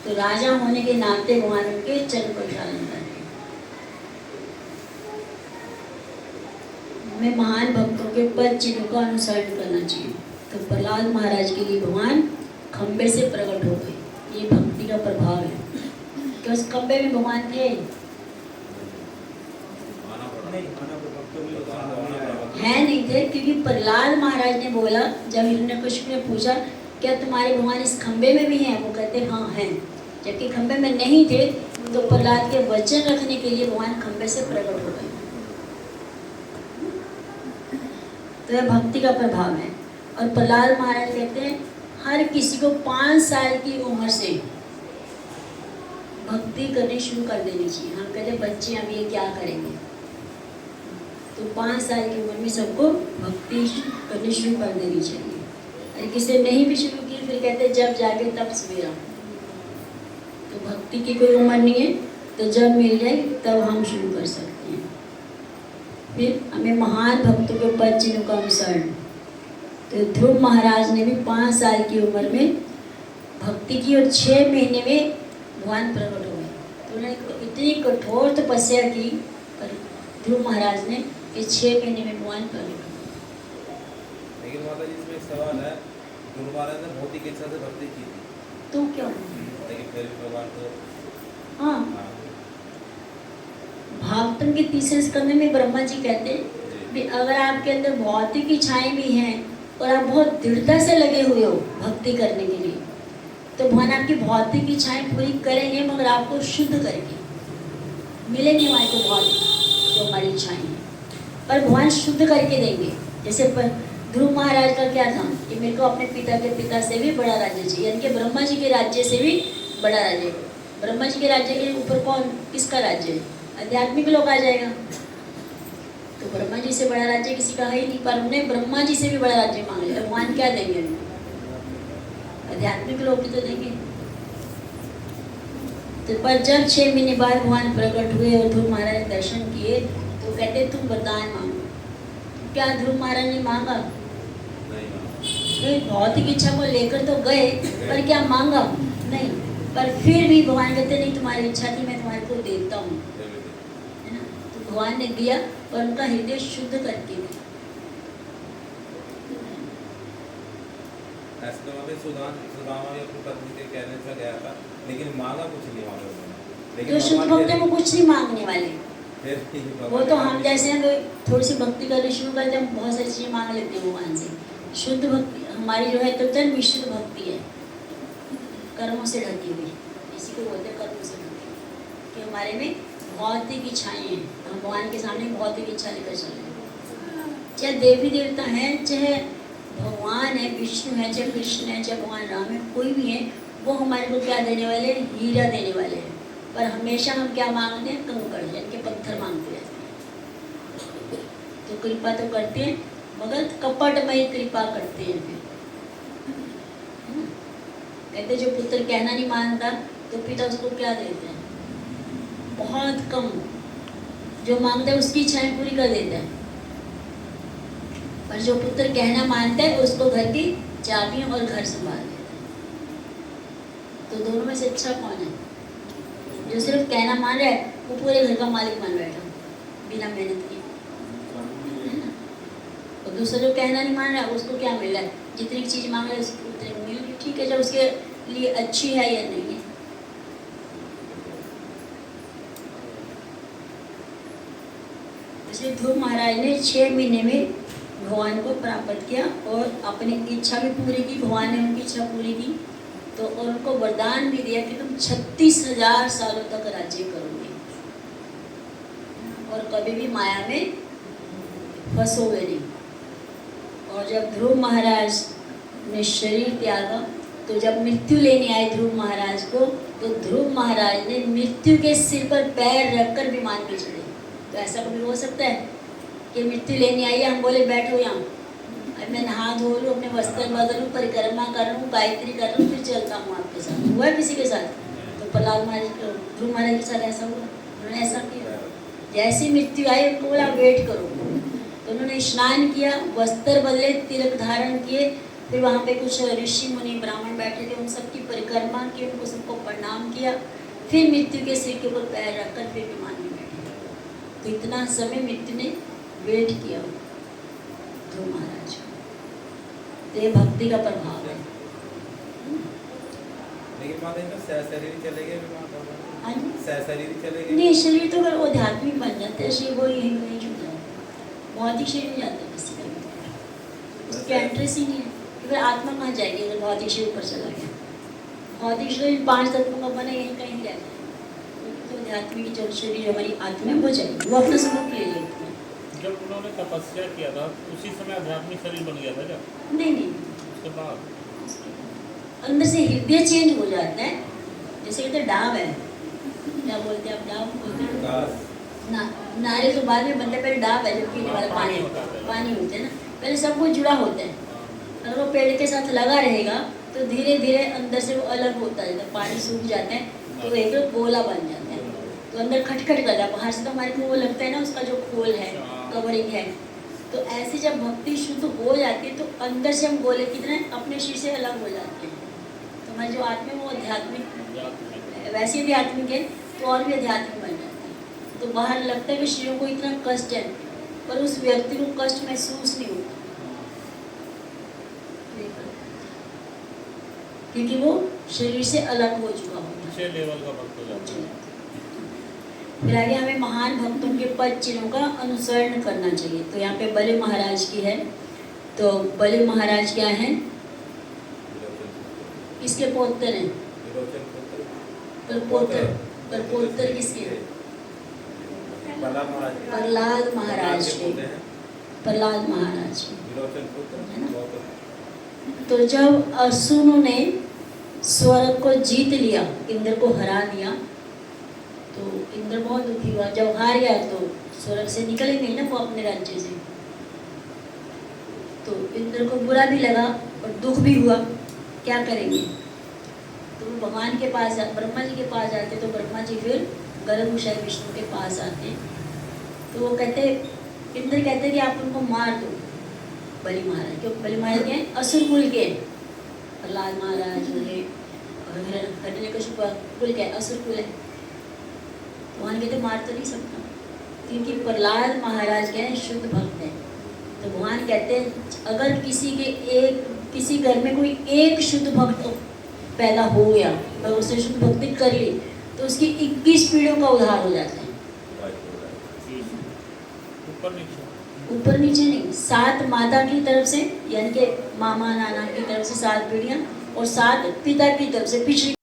तो राजा होने के नाते भगवान उनके चरण प्रक्षालन करते। हमें महान भक्तों के पद चिन्हों का अनुसरण करना चाहिए। तो प्रहलाद महाराज के लिए भगवान खंबे से प्रकट हो गए, ये भक्ति का प्रभाव है। क्या उस खंबे में भगवान थे? है नहीं थे, क्योंकि प्रहलाद महाराज ने बोला, जब हिरण्यकशिपु ने पूछा क्या तुम्हारे भगवान इस खंबे में भी हैं, वो कहते हाँ हैं। जबकि खंबे में नहीं थे, तो प्रहलाद के वचन रखने के लिए भगवान खंबे से प्रकट हो गए। तो यह भक्ति का प्रभाव है। और प्रहलाद महाराज कहते हैं हर किसी को 5 साल की उम्र से भक्ति करनी शुरू कर देनी चाहिए। हम कहते बच्चे अब ये क्या करेंगे, तो 5 साल की उम्र में सबको भक्ति करनी शुरू कर देनी चाहिए। और किसी ने नहीं भी शुरू की, फिर कहते जब जागे तब सवेरा। तो भक्ति की कोई उम्र नहीं है, तो जब मिल जाए तब हम शुरू कर सकते हैं। फिर हमें महान भक्तों के पद चिन्हों का अनुसरण। तो ध्रुव महाराज ने भी 5 साल की उम्र में भक्ति की और 6 महीने में भगवान प्रकट हो गए। तो उन्होंने इतनी कठोर तपस्या की पर ध्रुव महाराज ने कि 6 महीने में भगवान प्रकट हो गए। लेकिन माता जी इसमें एक सवाल है, ध्रुव महाराज ने भौतिक इच्छा से भक्ति की थी, तो क्यों? लेकिन फिर भी भगवान तो हाँ, भागवतम के तीसरे स्कंद में ब्रह्मा जी कहते हैं कि अगर आपके अंदर भौतिक इच्छाएं भी हैं और आप बहुत दृढ़ता से लगे हुए हो भक्ति करने के लिए, तो भगवान आपकी भौतिक इच्छाएं पूरी करेंगे, मगर आपको शुद्ध करके मिलेंगे हमारे को भौतिक जो हमारी इच्छाएं हैं, पर भगवान शुद्ध करके देंगे। जैसे ध्रुव महाराज का क्या था कि मेरे को अपने पिता के पिता से भी बड़ा राज्य चाहिए, यानी कि ब्रह्मा जी के राज्य से भी बड़ा राज्य। ब्रह्मा जी के राज्य के ऊपर कौन, किसका राज्य है? आध्यात्मिक लोग आ जाएगा। तो ब्रह्मा जी से बड़ा राज्य किसी का है ही नहीं, पर उन्हें ब्रह्मा जी से भी बड़ा राज्य मांग लिया। भगवान क्या देंगे? आध्यात्मिक लोग भी तो देंगे। तो पर जब 6 महीने बाद भगवान प्रकट हुए और ध्रुव महाराज ने दर्शन किए, तो कहते तुम वरदान मांगो। क्या ध्रुव महाराज ने मांगा? नहीं, भौतिक इच्छा को लेकर तो गए, पर क्या मांगा? नहीं। पर फिर भी भगवान कहते नहीं, तुम्हारी इच्छा थी, मैं तुम्हारे को देता हूँ, है ना। तो भगवान ने दिया और उनका हृदय शुद्ध करके दिया। ऐसे तो वहाँ सुदामा भी अपनी पत्नी के कहने से गया था, लेकिन मांगा कुछ नहीं वहाँ पे। तो शुद्ध भक्तों को कुछ नहीं मांगने वाले, वो तो हम जैसे हैं, तो थोड़ी सी भक्ति करनी शुरू करते हैं, बहुत सारी चीज़ें मांग लेते हैं भगवान से। शुद्ध भक्ति हमारी जो है तो तन मिश्रित भक्ति है, कर्मों से ढकी हुई, इसी को बोलते हैं कर्मों से ढकी, कि हमारे में भौतिक इच्छाएं हैं, तो हम भगवान के सामने भौतिक इच्छा लेकर चल रहे हैं। चाहे देवी देवता हैं, चाहे भगवान है, विष्णु है, चाहे कृष्ण है, चाहे भगवान राम है, कोई भी है, वो हमारे को क्या देने वाले हैं? हीरा देने वाले हैं। पर हमेशा हम क्या मांगते हैं? कंकड़, यानी कि पत्थर मांगते रहते हैं। तो कृपा तो करते हैं, मगर कपटमयी कृपा करते हैं। फिर कहते जो पुत्र कहना नहीं मानता, तो पिता उसको क्या देते हैं? बहुत कम, जो मांगता है उसकी इच्छाएं पूरी कर देता है। पर जो पुत्र कहना मानता है, उसको घर की चाबियां और घर संभाल देता है। तो दोनों में से अच्छा कौन है? जो सिर्फ कहना मान रहा है, वो पूरे घर का मालिक बन बैठा बिना मेहनत किए, और दूसरा जो कहना नहीं मान रहा, उसको क्या मिल रहा है? जितनी चीज मांग रहा है उसको उतनी मिल रही, ठीक है, जब उसके लिए अच्छी है या नहीं है। इसलिए ध्रुव महाराज ने 6 महीने में भगवान को प्राप्त किया और अपनी इच्छा भी पूरी की, भगवान ने उनकी इच्छा पूरी की। तो और उनको वरदान भी दिया कि तुम 36,000 सालों तक राज्य करोगे और कभी भी माया में फंसोगे नहीं। और जब ध्रुव महाराज ने शरीर त्यागा, तो जब मृत्यु लेने आए ध्रुव महाराज को, तो ध्रुव महाराज ने मृत्यु के सिर पर पैर रखकर विमान पे चढ़े। तो ऐसा कभी हो सकता है कि मृत्यु लेने आई है, हम बोले बैठो यहाँ, अब मैं नहा धो लूँ, अपने वस्त्र बदलूँ, परिक्रमा कर लूँ, गायत्री कर लूँ, फिर चलता हूँ आपके साथ। हुआ है किसी के साथ? तो प्रहलाद महाराज, ध्रुव महाराज के साथ ऐसा हुआ, उन्होंने ऐसा किया। जैसी मृत्यु आई, उनको बोला वेट करो, तो उन्होंने स्नान किया, वस्त्र बदले, तिलक धारण किए, फिर वहाँ पे कुछ ऋषि मुनि ब्राह्मण बैठे थे, उन सबकी परिक्रमा की, उनको सबको प्रणाम किया, फिर मृत्यु के सिर के ऊपर पैर रखकर फिर विमान में बैठे। तो इतना समय मृत्यु ने वेट किया ध्रुव महाराज को। तो ये भक्ति का प्रभाव है। लेकिन माता जी तो सहशरीर चले गए भी माता जी। हाँ जी। सहशरीर चले गए। नहीं, शरीर तो अगर वो आध्यात्मिक बन जाते हैं, शरीर वो यहीं नहीं छूट जाता, भौतिक शरीर नहीं जाता किसी का भी, उसकी एंट्रेस ही नहीं है। फिर आत्मा कहाँ जाएगी अगर भौतिक शरीर ऊपर चला गया? भौतिक शरीर 5 तत्वों का बना, यहीं कहीं रहता है। तो आध्यात्मिक जो शरीर हमारी आत्मा वो जाएगी, वो अपना स्वरूप ले लेती है। जब उन्होंने तपस्या किया था उसी समय आध्यात्मिक शरीर बन गया था क्या? नहीं, उसके बाद अंदर से हृदय चेंज हो जाता है। जैसे कहते हैं डाब है, क्या बोलते हैं आप? डाब बोलते हैं ना, नारियल तो बाद में बनता है, पहले डाब है जो पीने वाला पानी होता है ना, पहले सब कुछ जुड़ा होता है। अगर वो पेड़ के साथ लगा रहेगा तो धीरे धीरे अंदर से वो अलग होता है, जब पानी सूख जाता है तो एक गोला बन जाता है, तो अंदर खटखट करता है। बाहर से तो हमारे को वो लगता है ना उसका जो खोल है, कवरिंग है। तो ऐसे जब भक्ति शुद्ध हो जाती है तो अंदर से हम गोले की तरह अपने शरीर से अलग हो जाते हैं। तो हमारी जो आत्मा है वो आध्यात्मिक, वैसे भी आत्मिक है तो और भी आध्यात्मिक बन जाता है। तो बाहर लगता है कि शरीर को इतना कष्ट है, पर उस व्यक्ति को कष्ट महसूस नहीं होता, क्योंकि वो शरीर से अलग हो चुका होता है, लेवल का भक्त हो जाता है। फिर आगे हमें महान भक्तों के पद चिन्हों का अनुसरण करना चाहिए। तो यहाँ पे बलि महाराज की है। तो बलि महाराज क्या है? किसके पौत्र हैं? परपोत्र किसके? प्रहलाद महाराज के। प्रहलाद महाराज के, है ना? तो जब असुरों ने स्वर्ग को जीत लिया, इंद्र को हरा दिया, तो इंद्र बहुत दुखी हुआ। जब हार गया तो स्वर्ग से निकलेंगे ना वो अपने राज्य से, तो इंद्र को बुरा भी लगा और दुख भी हुआ, क्या करेंगे? तो वो भगवान के पास, ब्रह्मा जी के पास जाते, तो ब्रह्मा जी फिर गर्भूषा विष्णु के पास आते। तो वो कहते, इंद्र कहते कि आप उनको मार दो, बलि महाराज। क्यों? बलि महाराज के असुर कुल के, प्रहलाद महाराज और हिरण्यकशिपु कुल के, असुर कुल है। भगवान कहते मार तो नहीं सकता, क्योंकि प्रहलाद महाराज के शुद्ध भक्त हैं। तो भगवान कहते हैं अगर किसी घर में कोई एक शुद्ध भक्त पैदा हो गया और उसने शुद्ध भक्ति कर ली, तो उसकी 21 पीढ़ियों का उद्धार हो जाता है। ऊपर नीचे नहीं, 7 माता की तरफ से, यानी कि मामा नाना की तरफ से 7 पीढ़ियां, और 7 पिता की तरफ से पिछली